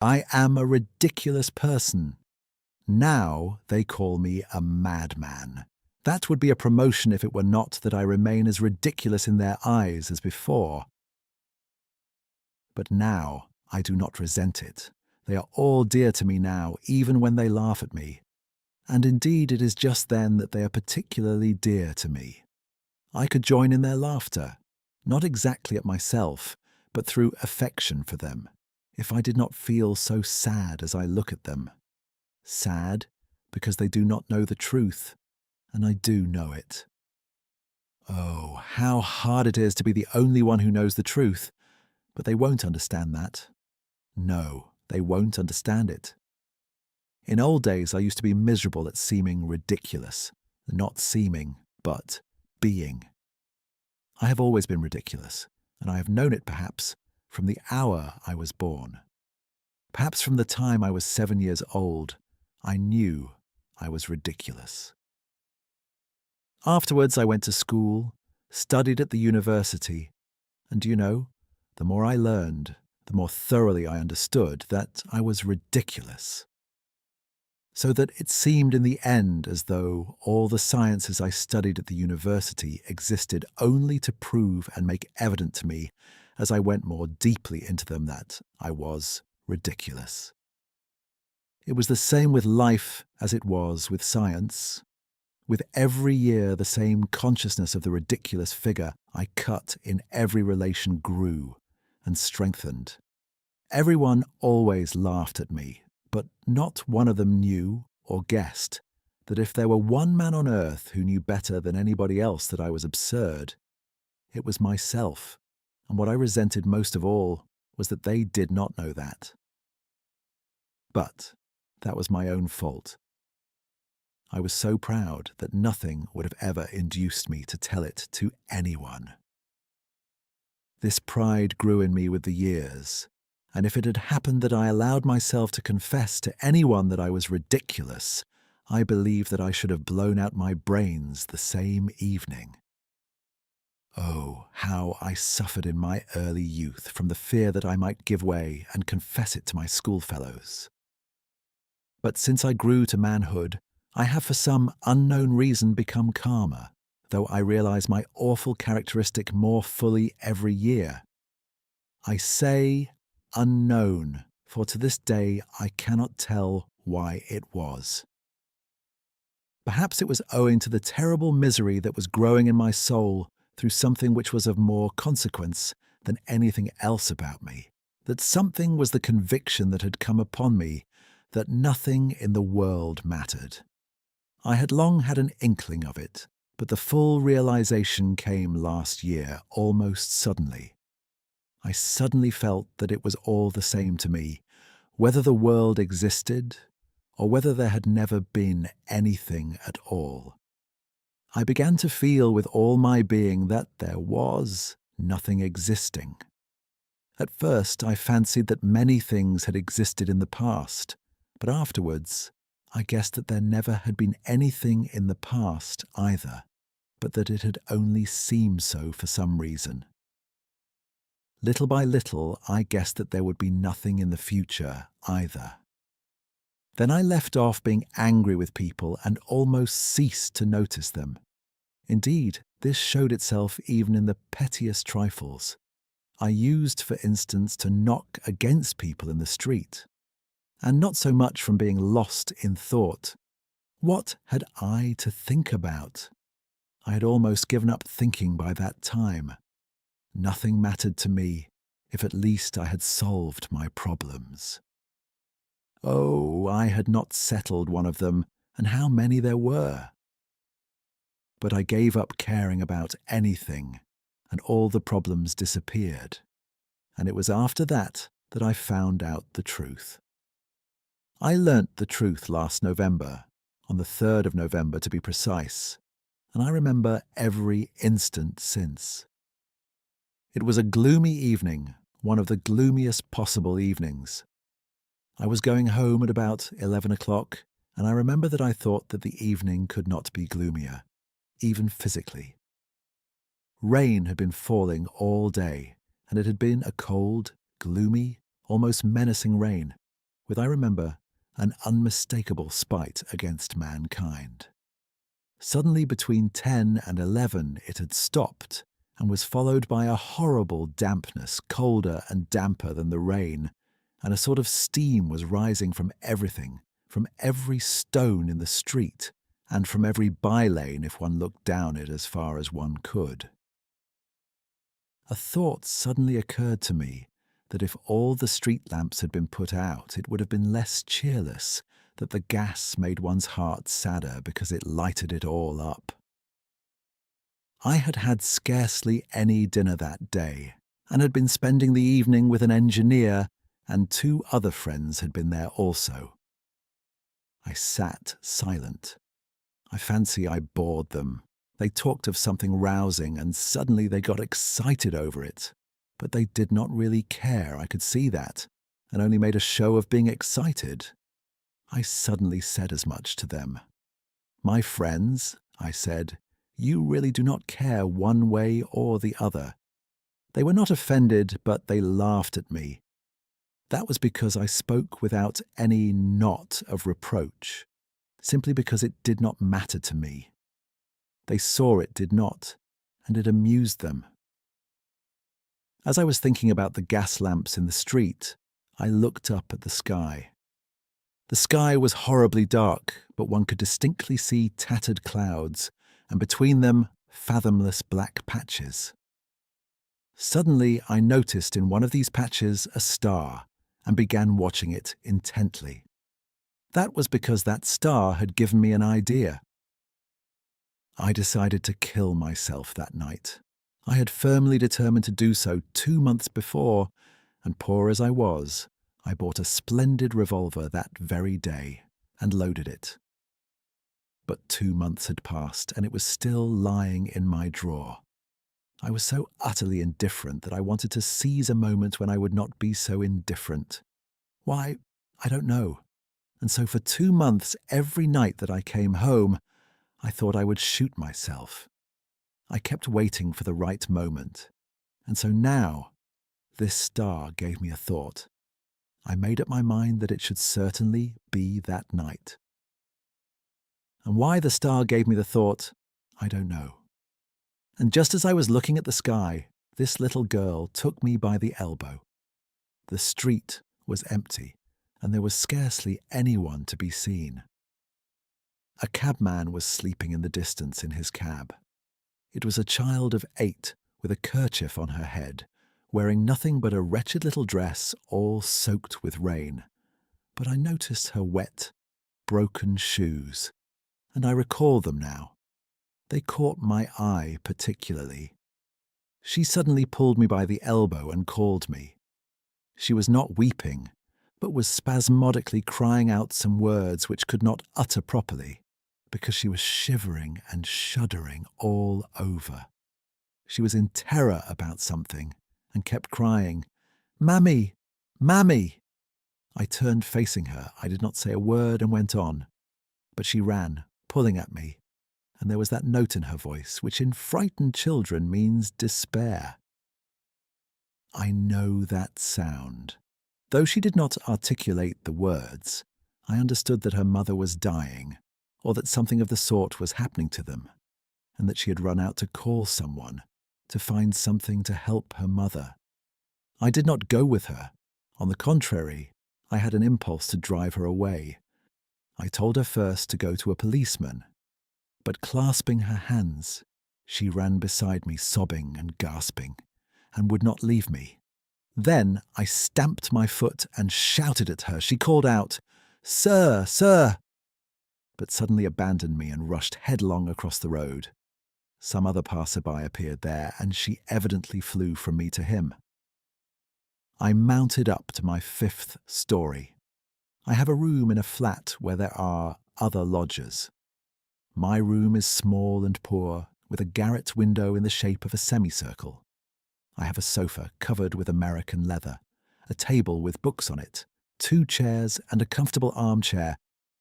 I am a ridiculous person. Now they call me a madman. That would be a promotion if it were not that I remain as ridiculous in their eyes as before. But now I do not resent it. They are all dear to me now, even when they laugh at me. And indeed it is just then that they are particularly dear to me. I could join in their laughter, not exactly at myself, but through affection for them, if I did not feel so sad as I look at them. Sad because they do not know the truth, and I do know it. Oh, how hard it is to be the only one who knows the truth, but they won't understand that. No, they won't understand it. In old days, I used to be miserable at seeming ridiculous, not seeming, but being. I have always been ridiculous, and I have known it perhaps from the hour I was born. Perhaps from the time I was 7 years old, I knew I was ridiculous. Afterwards, I went to school, studied at the university, and the more I learned, the more thoroughly I understood that I was ridiculous. So that it seemed in the end as though all the sciences I studied at the university existed only to prove and make evident to me, as I went more deeply into them, that I was ridiculous. It was the same with life as it was with science. With every year, the same consciousness of the ridiculous figure I cut in every relation grew and strengthened. Everyone always laughed at me, but not one of them knew or guessed that if there were one man on earth who knew better than anybody else that I was absurd, it was myself, and what I resented most of all was that they did not know that. But that was my own fault. I was so proud that nothing would have ever induced me to tell it to anyone. This pride grew in me with the years, and if it had happened that I allowed myself to confess to anyone that I was ridiculous, I believe that I should have blown out my brains the same evening. Oh, how I suffered in my early youth from the fear that I might give way and confess it to my schoolfellows. But since I grew to manhood, I have for some unknown reason become calmer, though I realize my awful characteristic more fully every year. I say unknown, for to this day I cannot tell why it was. Perhaps it was owing to the terrible misery that was growing in my soul through something which was of more consequence than anything else about me, that something was the conviction that had come upon me that nothing in the world mattered. I had long had an inkling of it, but the full realization came last year almost suddenly. I suddenly felt that it was all the same to me, whether the world existed or whether there had never been anything at all. I began to feel with all my being that there was nothing existing. At first, I fancied that many things had existed in the past, but afterwards, I guessed that there never had been anything in the past either, but that it had only seemed so for some reason. Little by little, I guessed that there would be nothing in the future either. Then I left off being angry with people and almost ceased to notice them. Indeed, this showed itself even in the pettiest trifles. I used, for instance, to knock against people in the street, and not so much from being lost in thought. What had I to think about? I had almost given up thinking by that time. Nothing mattered to me, if at least I had solved my problems. Oh, I had not settled one of them, and how many there were. But I gave up caring about anything, and all the problems disappeared. And it was after that that I found out the truth. I learnt the truth last November, on the 3rd of November to be precise, and I remember every instant since. It was a gloomy evening, one of the gloomiest possible evenings. I was going home at about 11 o'clock, and I remember that I thought that the evening could not be gloomier, even physically. Rain had been falling all day, and it had been a cold, gloomy, almost menacing rain. with, I remember, an unmistakable spite against mankind. Suddenly, between 10 and 11, it had stopped and was followed by a horrible dampness, colder and damper than the rain, and a sort of steam was rising from everything, from every stone in the street, and from every by-lane if one looked down it as far as one could. A thought suddenly occurred to me that if all the street lamps had been put out, it would have been less cheerless, that the gas made one's heart sadder because it lighted it all up. I had had scarcely any dinner that day, and had been spending the evening with an engineer, and 2 other friends had been there also. I sat silent. I fancy I bored them. They talked of something rousing, and suddenly they got excited over it. But they did not really care, I could see that, and only made a show of being excited. I suddenly said as much to them. "My friends," I said, "you really do not care one way or the other." They were not offended, but they laughed at me. That was because I spoke without any knot of reproach, simply because it did not matter to me. They saw it did not, and it amused them. As I was thinking about the gas lamps in the street, I looked up at the sky. The sky was horribly dark, but one could distinctly see tattered clouds, and between them fathomless black patches. Suddenly I noticed in one of these patches a star, and began watching it intently. That was because that star had given me an idea. I decided to kill myself that night. I had firmly determined to do so 2 months before, and poor as I was, I bought a splendid revolver that very day and loaded it. But 2 months had passed, and it was still lying in my drawer. I was so utterly indifferent that I wanted to seize a moment when I would not be so indifferent. Why, I don't know. And so for 2 months, every night that I came home, I thought I would shoot myself. I kept waiting for the right moment. And so now, this star gave me a thought. I made up my mind that it should certainly be that night. And why the star gave me the thought, I don't know. And just as I was looking at the sky, this little girl took me by the elbow. The street was empty, and there was scarcely anyone to be seen. A cabman was sleeping in the distance in his cab. It was a child of 8 with a kerchief on her head, wearing nothing but a wretched little dress all soaked with rain. But I noticed her wet, broken shoes, and I recall them now. They caught my eye particularly. She suddenly pulled me by the elbow and called me. She was not weeping, but was spasmodically crying out some words which could not utter properly, because she was shivering and shuddering all over. She was in terror about something, and kept crying, "Mammy! Mammy!" I turned facing her. I did not say a word and went on. But she ran, pulling at me, and there was that note in her voice which in frightened children means despair. I know that sound. Though she did not articulate the words, I understood that her mother was dying, or that something of the sort was happening to them, and that she had run out to call someone, to find something to help her mother. I did not go with her. On the contrary, I had an impulse to drive her away. I told her first to go to a policeman, but clasping her hands, she ran beside me sobbing and gasping, and would not leave me. Then I stamped my foot and shouted at her. She called out, "Sir, sir!" but suddenly abandoned me and rushed headlong across the road. Some other passer-by appeared there, and she evidently flew from me to him. I mounted up to my 5th story. I have a room in a flat where there are other lodgers. My room is small and poor, with a garret window in the shape of a semicircle. I have a sofa covered with American leather, a table with books on it, 2 chairs and a comfortable armchair,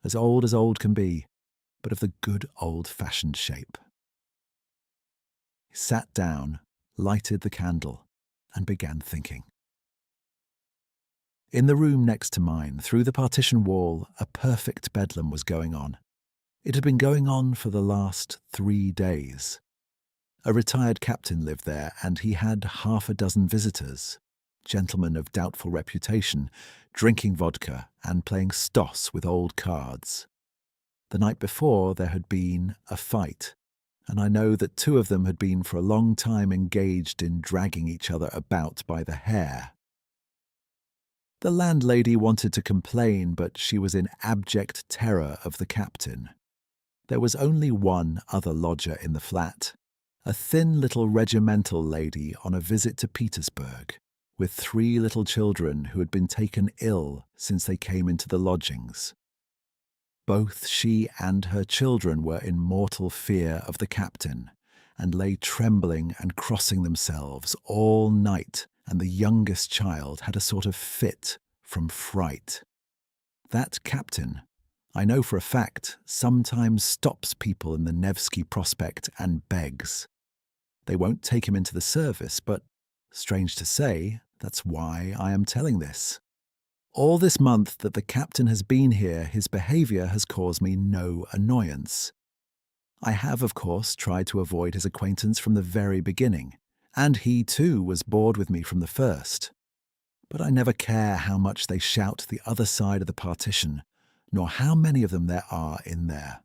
as old can be, but of the good old-fashioned shape. He sat down, lighted the candle, and began thinking. In the room next to mine, through the partition wall, a perfect bedlam was going on. It had been going on for the last 3 days. A retired captain lived there, and he had half a dozen visitors, gentlemen of doubtful reputation, drinking vodka and playing stoss with old cards. The night before there had been a fight, and I know that 2 of them had been for a long time engaged in dragging each other about by the hair. The landlady wanted to complain, but she was in abject terror of the captain. There was only one other lodger in the flat, a thin little regimental lady on a visit to Petersburg, with 3 little children who had been taken ill since they came into the lodgings. Both she and her children were in mortal fear of the captain, and lay trembling and crossing themselves all night, and the youngest child had a sort of fit from fright. That captain, I know for a fact, sometimes stops people in the Nevsky Prospect and begs. They won't take him into the service, but, strange to say, that's why I am telling this. All this month that the captain has been here, his behaviour has caused me no annoyance. I have, of course, tried to avoid his acquaintance from the very beginning, and he too was bored with me from the first. But I never care how much they shout the other side of the partition, nor how many of them there are in there.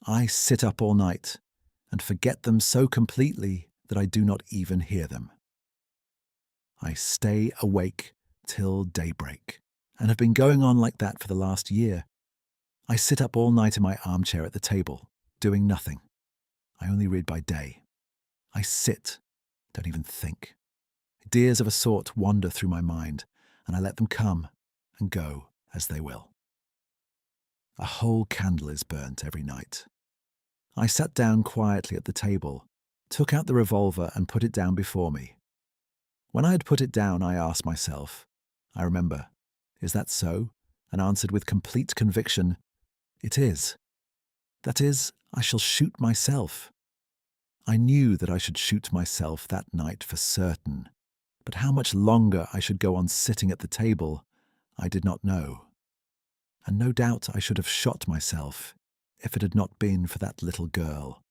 I sit up all night and forget them so completely that I do not even hear them. I stay awake till daybreak, and have been going on like that for the last year. I sit up all night in my armchair at the table, doing nothing. I only read by day. I sit, don't even think. Ideas of a sort wander through my mind, and I let them come and go as they will. A whole candle is burnt every night. I sat down quietly at the table, took out the revolver and put it down before me. When I had put it down, I asked myself, I remember, is that so? And answered with complete conviction, it is. That is, I shall shoot myself. I knew that I should shoot myself that night for certain, but how much longer I should go on sitting at the table, I did not know. And no doubt I should have shot myself if it had not been for that little girl.